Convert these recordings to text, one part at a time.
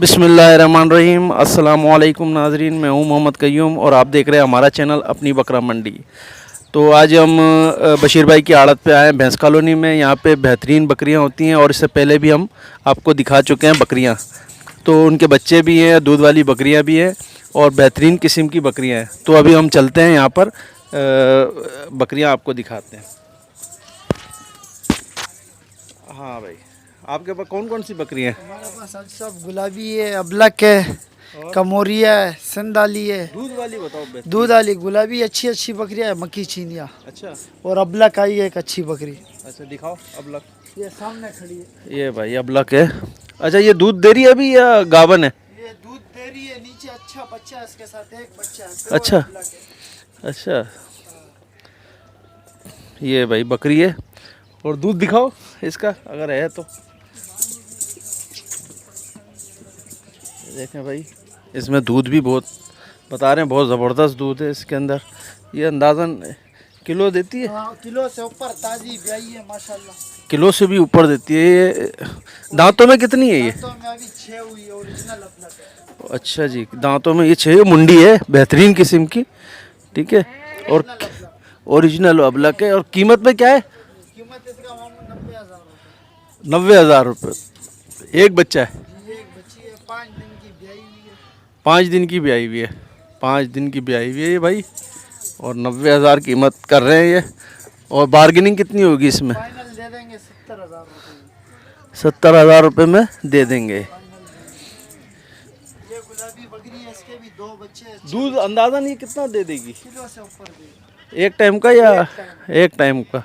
बिस्मिल्लाहिर्रहमानिर्रहीम। अस्सलामुअलैकुम नाज़रीन, मैं हूं मोहम्मद कय्यूम और आप देख रहे हैं हमारा चैनल अपनी बकरा मंडी। तो आज हम बशीर भाई की आड़त पे आए हैं भैंस कॉलोनी में। यहाँ पे बेहतरीन बकरियां होती हैं और इससे पहले भी हम आपको दिखा चुके हैं बकरियां। तो उनके बच्चे भी हैं, दूध वाली बकरियां भी हैं और बेहतरीन किस्म की बकरियां हैं। तो अभी हम चलते हैं यहाँ पर बकरियाँ आपको दिखाते हैं। हाँ भाई, आपके पास कौन कौन सी बकरियाँ हैं? हमारे पास आज सब गुलाबी है, अबलक है, कमोरिया है, सिंधाली है। दूध वाली बताओ। दूध वाली गुलाबी अच्छी बकरियां है, मक्की चीनिया। अच्छा और अबलक आई है एक अच्छी बकरी। अच्छा, दिखाओ अबलक। ये सामने खड़ी है। ये भाई अबलक है। अच्छा, ये दूध दे रही है अभी या गाभन है? ये दूध दे रही है, नीचे अच्छा बच्चा है, इसके साथ एक बच्चा है। अच्छा अबलक है। अच्छा, ये भाई बकरी है। और दूध दिखाओ इसका अगर है तो। देखें भाई, इसमें दूध भी बहुत बता रहे हैं, बहुत ज़बरदस्त दूध है इसके अंदर। ये अंदाज़न किलो देती है। हाँ, किलो से ऊपर ताज़ी ब्याई है माशाल्लाह। किलो से भी ऊपर देती है। ये दांतों में कितनी है ये? दांतों में अभी 6 हुई है, ओरिजिनल अबलक है। अच्छा जी, दांतों में ये 6 मुंडी है, बेहतरीन किस्म की। ठीक है, और ओरिजिनल अबलक है। और कीमत में क्या है? कीमत इसका मामूल 90,000 रुपये। 90,000 रुपये। एक बच्चा है? एक बच्ची है, 5 दिन की ब्याई हुई है। 5 दिन की ब्याई हुई है। 5 दिन की ब्याई हुई है ये भाई, और 90,000 कीमत कर रहे हैं ये। और बार्गेनिंग कितनी होगी इसमें? फाइनल दे देंगे 70,000 रुपये। 70,000 रुपये में दे देंगे। ये गुलाबी बकरी है, इसके भी 2 बच्चे हैं। दूध अंदाज़न ये कितना दे देगी? किलो से ऊपर देगी। एक टाइम का या एक टाइम का?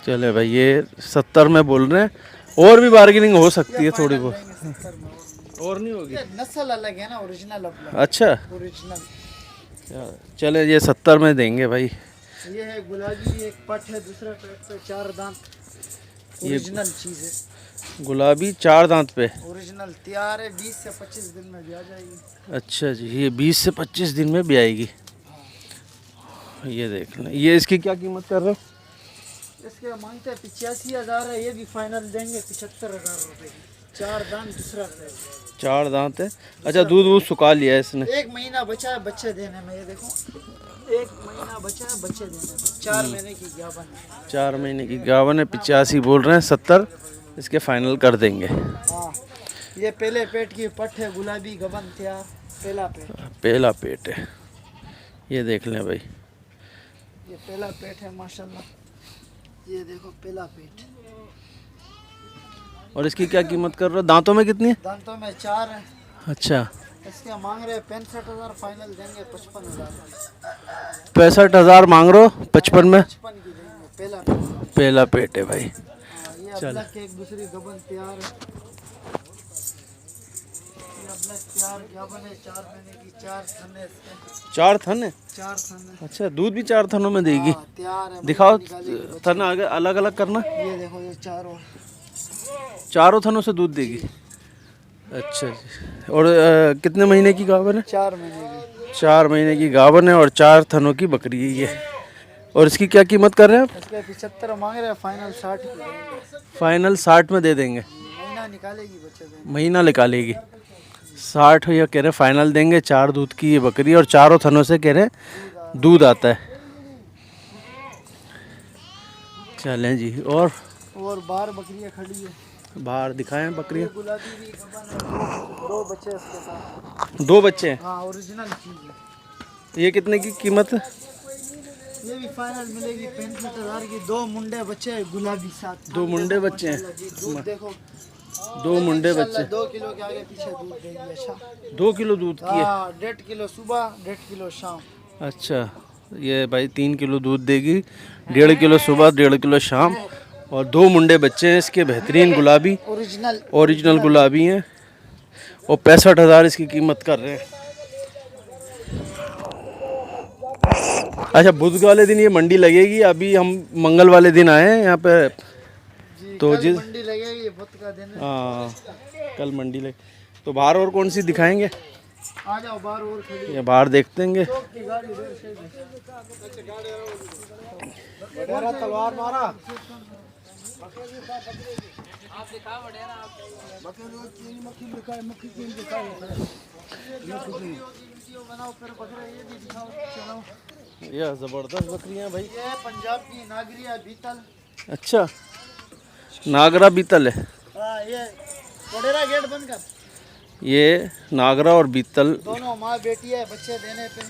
चले भाई, ये 70 में बोल रहे हैं। और भी बार्गेनिंग हो सकती है थोड़ी बहुत। 70 में और नहीं होगी? ये नस्ल अलग है ना, ओरिजिनल अबलक। अच्छा, ओरिजिनल। चले ये 70 में देंगे भाई। ये है गुलाबी, एक पट है, दूसरा पेट पे 4 दांत। ओरिजिनल चीज़ है। गुलाबी 4 दांत पे ओरिजिनल तैयार है, 20 से 25 दिन में भी आ जाएगी। अच्छा जी, ये 20 से 25 दिन में भी आएगी। ये देख लें। ये इसकी क्या कीमत कर रहे हो? इसके मांगते हैं 85,000 है, ये भी फाइनल देंगे 75,000 रुपये की। 4 दांत, दूसरा पेट। 4 दांत है। अच्छा, दूध वूध सुखा लिया है इसने? 1 महीना बचा है बच्चे देने में। ये देखो, 1 महीना बचा है बच्चे देने में। 4 महीने की गाभन है। 4 महीने की गावन है। 85 बोल रहे हैं, 70 इसके फाइनल कर देंगे। हाँ, ये पहले पेट की पट है, गुलाबी गबन तैयार, पहला पेट। पहला पेट है, ये देख लें भाई। ये पहला पेट है माशाल्लाह। ये देखो पहला पेट। और इसकी क्या कीमत कर रहे हो? दांतों में कितनी है? दांतों में 4 है। अच्छा, इसके मांग रहे 65,000, फाइनल देंगे 55,000। 65,000 मांग रहे हो? 55 में 55 की देंगे, पहला पेट। पहला पेट है भाई। हाँ, ये अबलक के एक दूसरी गबन तैयार है। ये अबलक तैयार गबन है, 4 महीने की, 4 थन है इसके। 4 थन है? 4 थन है। अच्छा, दूध भी 4 थनों में देगी? हाँ, तैयार है। दिखाओ निकालेगी बच्चे। थन आगे अलग अलग करना। ये देखो, ये चारों थनों से दूध देगी? अच्छा जी। और कितने महीने की गाभन है? 4 महीने की। 4 महीने की गाभन है और 4 थनों की बकरी है ये। और इसकी क्या कीमत कर रहे हैं आप? इसके 75 मांग रहे हैं, फाइनल 60 की देंगे। फाइनल 60 में दे देंगे। महीना निकालेगी बच्चे देंगे। महीना निकालेगी। 60 या कह रहे हैं फाइनल देंगे। 4 दूध की ये बकरी और चारों थनों से कह रहे हैं दूध आता है। चलें जी। और बाहर बकरियां खड़ी है। बाहर दिखाएं बकरियां। गुलाबी भी गबन है, 2 बच्चे इसके साथ। 2 बच्चे हैं। हाँ, ओरिजिनल चीज़ है। ये कितने की कीमत है? ये भी फाइनल मिलेगी 65,000 की। 2 मुंडे बच्चे हैं, गुलाबी साथ। 2 मुंडे बच्चे हैं। दूध देखो, 2 मुंडे बच्चे। 2 किलो के आगे पीछे दूध देगी। अच्छा, 2 किलो दूध की है? हाँ, 1.5 किलो सुबह, 1.5 किलो शाम। अच्छा, ये भाई 3 किलो दूध देगी। 1.5 किलो सुबह, 1.5 किलो शाम। और 2 मुंडे बच्चे हैं इसके, बेहतरीन गुलाबी, ओरिजिनल गुलाबी हैं। और 65,000 इसकी कीमत कर रहे हैं। अच्छा, बुध वाले दिन ये मंडी लगेगी। अभी हम मंगल वाले दिन आए हैं यहाँ पे। तो कल मंडी लगेगी, बुध का दिन है। हाँ, कल मंडी लगे। तो बाहर और कौन सी दिखाएंगे? आ जाओ, बाहर और खड़ी। ये बाहर देखते हैं। तलवार मारा। वीडियो बनाओ फिर बकरे ये भी दिखाओ चलाओ। ये ज़बरदस्त बकरियां भाई। ये है पंजाब की नागरिया बीतल। अच्छा, नागरा बीतल है। हाँ ये कोडेरा गेट बंद कर। ये नागरा और बीतल दोनों माँ बेटी है, बच्चे देने पे।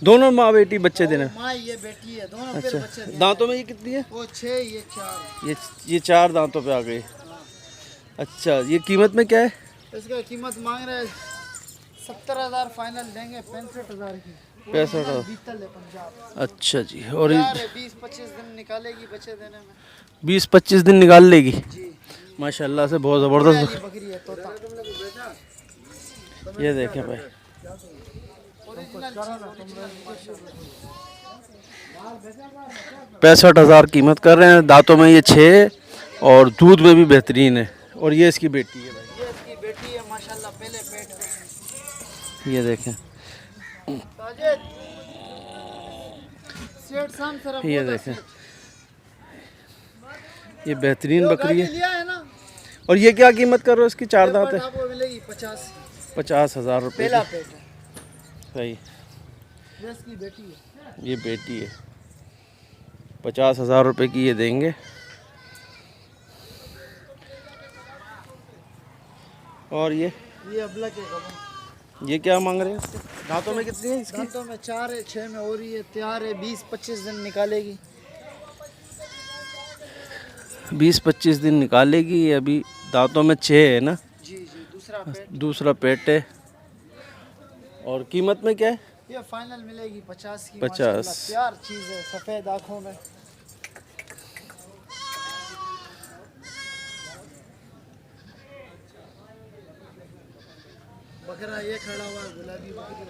दोनों माँ बेटी बच्चे देना। माँ ये बेटी है, दोनों अच्छा, फिर बच्चे देने। दांतों में ये कितनी है? वो 6 ये 4। ये 4 दांतों पे आ गई। अच्छा, ये कीमत में क्या है? इसका कीमत मांग रहे 70,000 फाइनल देंगे, 65,000 की। 65,000 बीतल है पंजाब। अच्छा जी। और 20-25 दिन निकालेगी बच्चे देने में। 20-25 दिन निकाल लेगी जी माशाल्लाह से। बहुत ज़बरदस्त ये बकरी है तोता। ये देखें भाई, 65,000 कीमत कर रहे हैं। दांतों में ये 6 और दूध में भी बेहतरीन है। और ये इसकी बेटी है भाई। ये इसकी बेटी है माशाल्लाह, पहले पेट पे। ये देखें, साजिद सेठ शाम तरफ ये देखें, ये बेहतरीन बकरी है। लिया है ना। और ये क्या कीमत कर रहे हो इसकी? 4 दांत है। आपको मिलेगी 50,000 रुपये पहला की। पेट है। सही। ये इसकी बेटी है। ये बेटी है। 50,000 रुपये की ये देंगे। और ये अबला के गबन। ये क्या मांग रहे हैं इसके? दांतों में कितनी है इसकी? दांतों में 4 है, 6 में हो रही है, तैयार है, 20-25 दिन निकालेगी। 20-25 दिन निकालेगी। ये अभी दांतों में 6 है ना? जी दूसरा पेट है। और कीमत में क्या है? ये फाइनल मिलेगी 50 की। 50। माशाल्लाह तैयार चीज़ है, सफ़ेद आँखों में। बकरा ये खड़ा हुआ है, गुलाबी बकरी।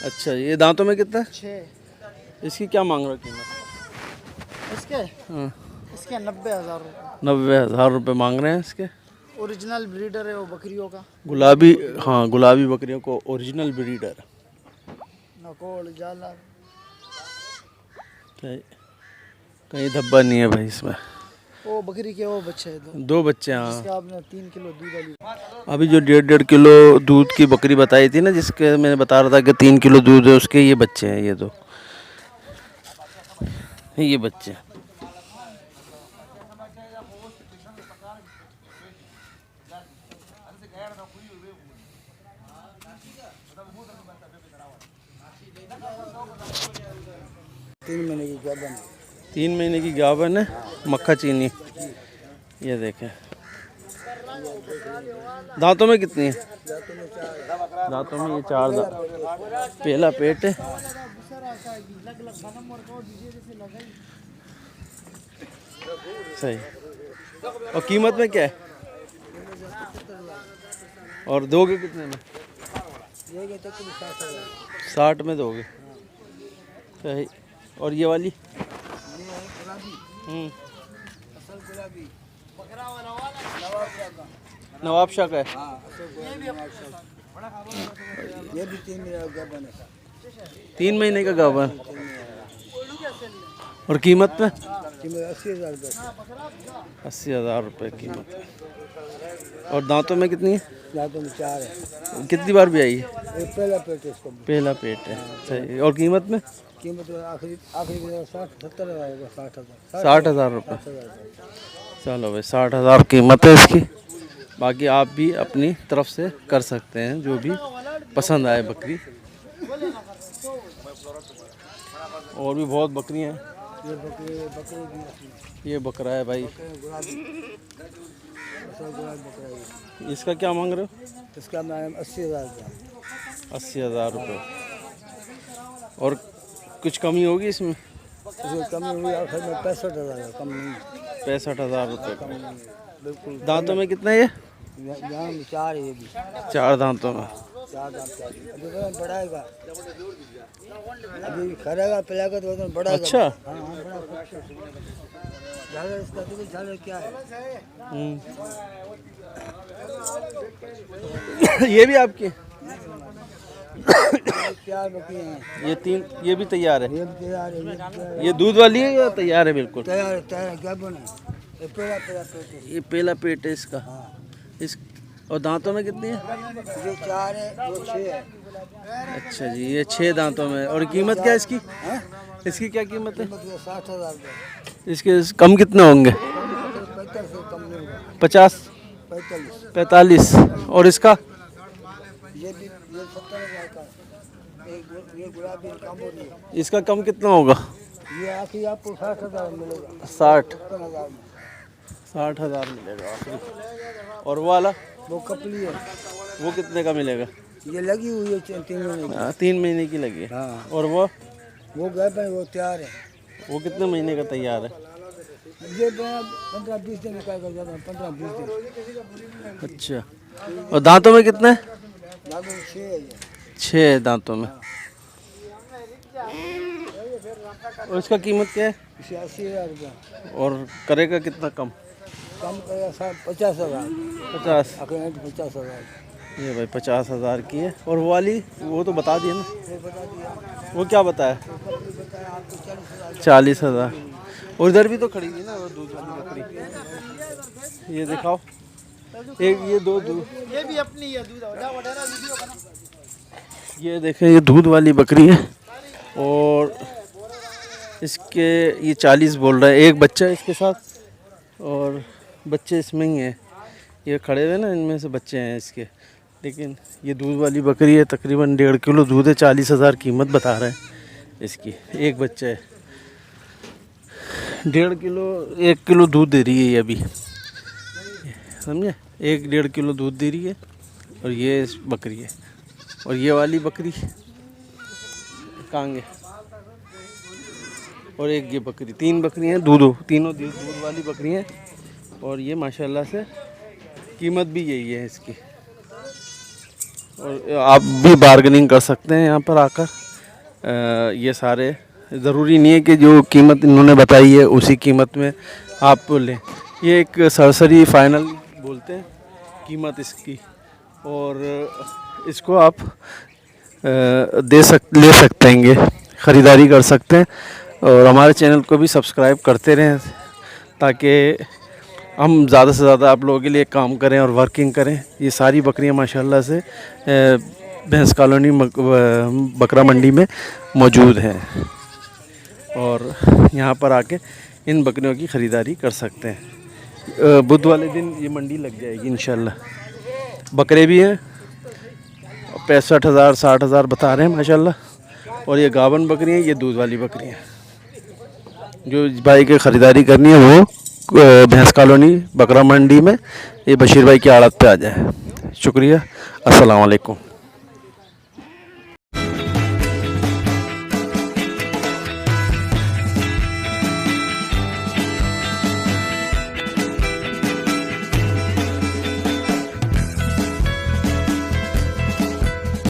अच्छा, ये दांतों में कितना है? 6। इसकी क्या मांग रहे हो कीमत? इसके हाँ, इसके 90,000 रुपये। 90,000 रुपये मांग रहे हैं इसके। ओरिजिनल ब्रीडर है वो बकरियों का। गुलाबी, हाँ गुलाबी बकरियों को ओरिजिनल ब्रीडर। नकोल जाला। कहीं धब्बा नहीं है भाई इसमें। वो बकरी के वो बच्चे हैं 2 बच्चे। हाँ, जिसके आपने 3 किलो दूध वाली। अभी जो 1.5 किलो दूध की बकरी बताई थी ना, जिसके मैंने बता रहा था कि 3 किलो दूध है, उसके ये बच्चे हैं। ये 2 ये बच्चे। तीन महीने की गाभन है, मक्खा चीनी। ये देखें, दांतों में कितनी है? दांतों में ये 4 दांत। पहला पेट है। सही। और कीमत में क्या है? और दोगे कितने में? 60 में दोगे। सही। और ये वाली? नवाब शाह का है। ये भी 3 महीने का बना। 3 महीने का गाभा। और कीमत पे? 80,000 रुपये। 80,000 रुपये कीमत। और दांतों में कितनी है? दांतों में 4 है। कितनी बार भी आई है? पहला पेट है इसका। पहला पेट है। सही। और कीमत में? कीमत आखिरी 60-70,000 60,000 रुपये। चलो भाई, 60,000 कीमत है इसकी। बाकी आप भी अपनी तरफ से कर सकते हैं, जो भी पसंद आए बकरी। और भी बहुत बकरियां हैं। ये बकरा है भाई। इसका क्या मांग रहे हो? इसका मैम 80,000 रुपये। 80,000 रुपये। और कुछ कमी होगी इसमें? इसमें कमी हुई आखिर में 65,000, कम नहीं। 65,000 रुपये। बिल्कुल। दांतों में कितना है ये? यहाँ 4 है ये भी। 4 दांतों में। 4 दांत का। अभी तो बढ़ाएगा, अभी करेगा पिलाएगा तो बढ़ाएगा। अच्छा। हाँ बड़ा। झालर इसका देखो, झालर क्या है। ये भी आपके? 4 बकरियां हैं। ये 3, ये भी तैयार है? ये भी तैयार है, ये भी तैयार है। ये दूध वाली है या तैयार है बिल्कुल? तैयार है, तैयार है, क्या बने? ये पहला पहला पेट है। ये पहला पेट है इसका। हाँ। इस और दांतों में कितनी है? ये 4 है, वो 6 है। अच्छा जी, ये 6 दांतों में। और कीमत क्या है इसकी? हैं? इसकी क्या कीमत है? कीमत ये 60,000 रुपये। इसके कम कितने होंगे? 75 से कम नहीं होगा। 50, 45। 45। और इसका? ये 70,000 का है। ये गुलाबी कांबोरी है। इसका कम कितना होगा? ये आखिर आपको 60,000 मिलेगा। 60, 50,000 में। 60,000 मिलेगा आखिरी। और वो वाला? वो कपली है। वो कितने का मिलेगा? ये लगी हुई है 3 महीने की। 3 महीने की लगी है। हाँ। और वो गए भाई, वो तैयार है। वो कितने महीने का तैयार है? ये 15-20 दिन का कर जाता है, 15-20 दिन। अच्छा। और दांतों में कितने? लागू 6 है ये। 6 दांतों में। और इसका कीमत क्या है? इसे 80,000 रुपया। और करेगा कितना कम? कम करेगा 50,000। 50। आखिर 50,000। ये भाई 50,000 की है। और वो वाली, वो तो बता दिए ना। ये बता दिया। वो क्या बताया? कपली बताया आपको 40,000। 40,000। और इधर भी तो खड़ी थी ना वो दूध वाली बकरी। ये दिखाओ। एक ये दो दूध, ये भी अपनी है दूध वगैरह वीडियो बना। ये देखें, ये दूध वाली बकरी है। और इसके ये 40 बोल रहा है। एक बच्चा है इसके साथ और बच्चे इसमें ही हैं। ये खड़े हुए ना, इनमें से बच्चे हैं इसके। लेकिन ये दूध वाली बकरी है, तकरीबन 1.5 किलो दूध है। 40,000 कीमत बता रहे हैं इसकी। एक बच्चा है, 1.5 किलो, 1 किलो दूध दे रही है ये अभी, समझे? 1-1.5 किलो दूध दे रही है। और ये बकरी है। और ये वाली बकरी कांगे। और एक ये बकरी, 3 बकरियाँ तीनों दूध वाली बकरी हैं। और ये माशाल्लाह से कीमत भी यही है इसकी। और आप भी बार्गेनिंग कर सकते हैं यहाँ पर आकर। ये सारे ज़रूरी नहीं है कि जो कीमत इन्होंने बताई है उसी कीमत में आप लें। ये एक सरसरी फाइनल बोलते हैं कीमत इसकी। और इसको आप ले सकते हैं, ख़रीदारी कर सकते हैं। और हमारे चैनल को भी सब्सक्राइब करते रहें ताकि हम ज़्यादा से ज़्यादा आप लोगों के लिए काम करें और वर्किंग करें। ये सारी बकरियां माशाल्लाह से भैंस कॉलोनी बकरा मंडी में मौजूद हैं। और यहाँ पर आके इन बकरियों की ख़रीदारी कर सकते हैं। बुध वाले दिन ये मंडी लग जाएगी इंशाल्लाह। बकरे भी हैं, 65,000 60,000 बता रहे हैं माशाल्लाह। और ये गावन बकरी हैं, ये दूध वाली बकरी हैं। जो भाई की ख़रीदारी करनी है वो भैंस कॉलोनी बकरा मंडी में ये बशीर भाई की आड़त पे आ जाए। शुक्रिया। अस्सलाम वालेकुम।